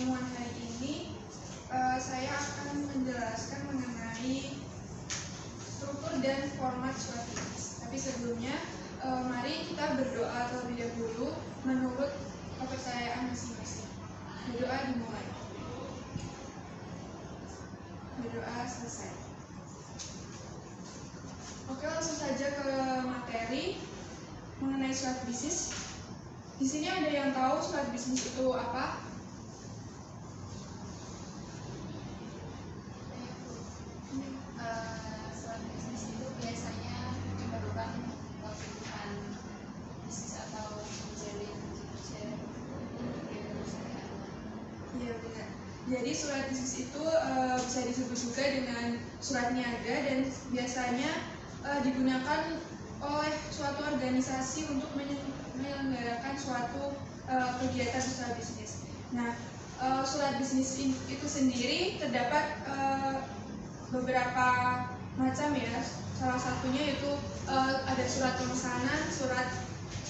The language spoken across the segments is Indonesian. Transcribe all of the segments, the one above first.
pertemuan hari ini saya akan menjelaskan mengenai struktur dan format surat bisnis. Tapi sebelumnya, mari kita berdoa terlebih dahulu menurut kepercayaan masing-masing. Berdoa dimulai. Berdoa selesai. Oke, langsung saja ke materi mengenai surat bisnis. Di sini ada yang tahu surat bisnis itu apa? Surat bisnis itu biasanya memerlukan kebutuhan bisnis atau menjalin kerja perusahaan. Iya, benar. Jadi surat bisnis itu bisa disebut juga dengan surat niaga dan biasanya digunakan oleh suatu organisasi untuk menyelenggarakan suatu kegiatan usaha bisnis. Nah, surat bisnis itu sendiri terdapat beberapa macam ya. Salah satunya itu ada surat pemesanan, surat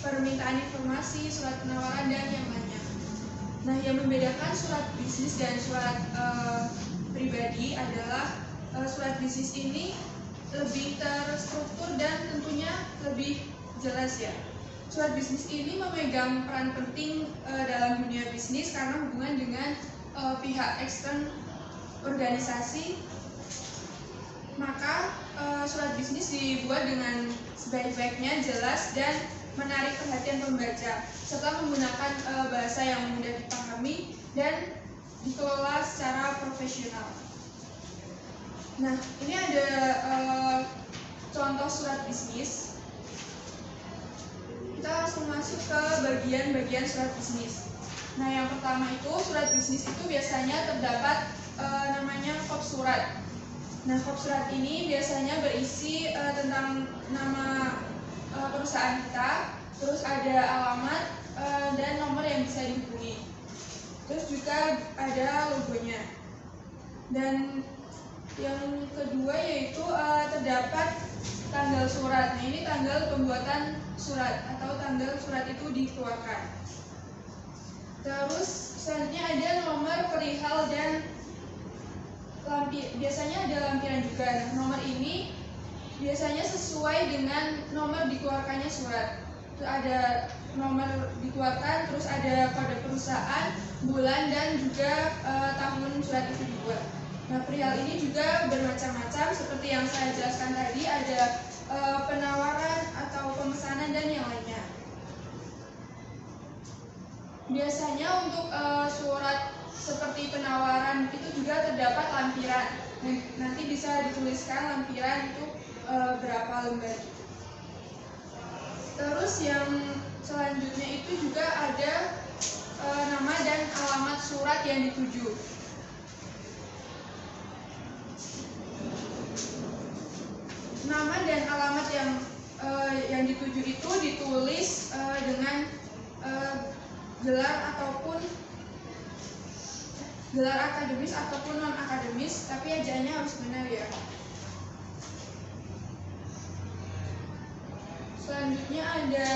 permintaan informasi, surat penawaran, dan yang lainnya. Nah, yang membedakan surat bisnis dan surat pribadi adalah surat bisnis ini lebih terstruktur dan tentunya lebih jelas ya. Surat bisnis ini memegang peran penting dalam dunia bisnis karena hubungan dengan pihak ekstern organisasi. Maka surat bisnis dibuat dengan sebaik-baiknya, jelas dan menarik perhatian pembaca, serta menggunakan bahasa yang mudah dipahami dan dikelola secara profesional. Nah, ini ada contoh surat bisnis. Kita langsung masuk ke bagian-bagian surat bisnis. Nah, yang pertama itu surat bisnis itu biasanya terdapat namanya kop surat. Nah, kop surat ini biasanya berisi tentang nama perusahaan kita, terus ada alamat dan nomor yang bisa dihubungi. Terus juga ada logonya. Dan yang kedua yaitu terdapat tanggal surat. Nah, ini tanggal pembuatan surat atau tanggal surat itu dikeluarkan. Terus selanjutnya ada nomor perihal dan biasanya ada lampiran juga. Nah, nomor ini biasanya sesuai dengan nomor dikeluarkannya surat. Itu ada nomor dikeluarkan, terus ada kode perusahaan, bulan, dan juga tahun surat itu dibuat. Nah, perihal ini juga bermacam-macam seperti yang saya jelaskan tadi, ada penawaran atau pemesanan dan yang lainnya. Biasanya untuk surat seperti penawaran itu juga terdapat lampiran. Nanti bisa dituliskan lampiran itu berapa lembar. Terus yang selanjutnya itu juga ada nama dan alamat surat yang dituju. Nama dan alamat yang dituju itu ditulis dengan gelar akademis ataupun non akademis, tapi ejaannya harus benar ya. Selanjutnya ada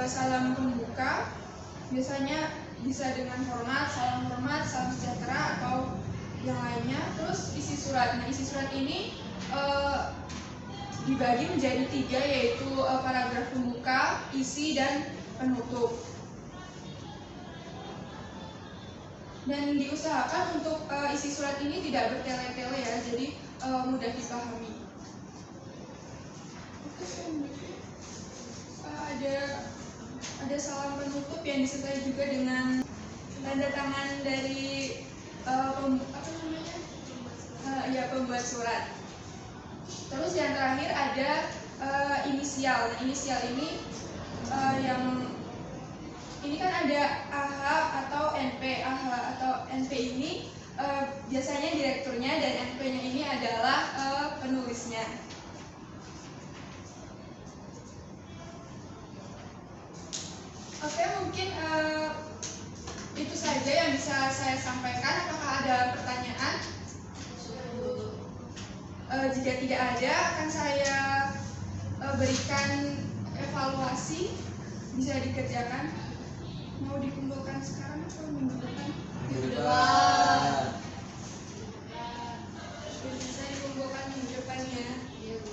salam pembuka, biasanya bisa dengan hormat, salam sejahtera atau yang lainnya. Terus isi surat. Nah, isi surat ini dibagi menjadi 3, yaitu paragraf pembuka, isi, dan penutup. Dan diusahakan untuk isi surat ini tidak bertele-tele ya, jadi mudah dipahami. Ada salam penutup yang disertai juga dengan tanda tangan dari pembuat surat. Terus yang terakhir ada inisial. Nah, inisial ini ini kan ada AH atau NP. AH atau NP ini biasanya direkturnya dan NP-nya ini adalah penulisnya. Oke, mungkin itu saja yang bisa saya sampaikan. Apakah ada pertanyaan? Jika tidak ada, akan saya berikan evaluasi. Bisa dikerjakan. Mau dikumpulkan sekarang atau minggu depan? Minggu depan. Bisa dikumpulkan minggu depan ya. Iya Bu.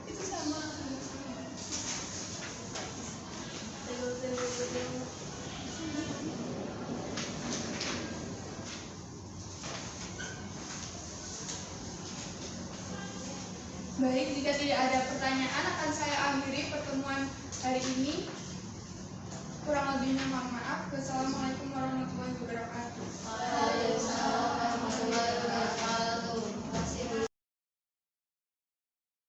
Itu sama. Baik, jika tidak ada pertanyaan akan saya akhiri pertemuan hari ini. Kurang lebihnya mohon maaf. Wassalamualaikum warahmatullahi wabarakatuh. Waalaikumsalam warahmatullahi wabarakatuh.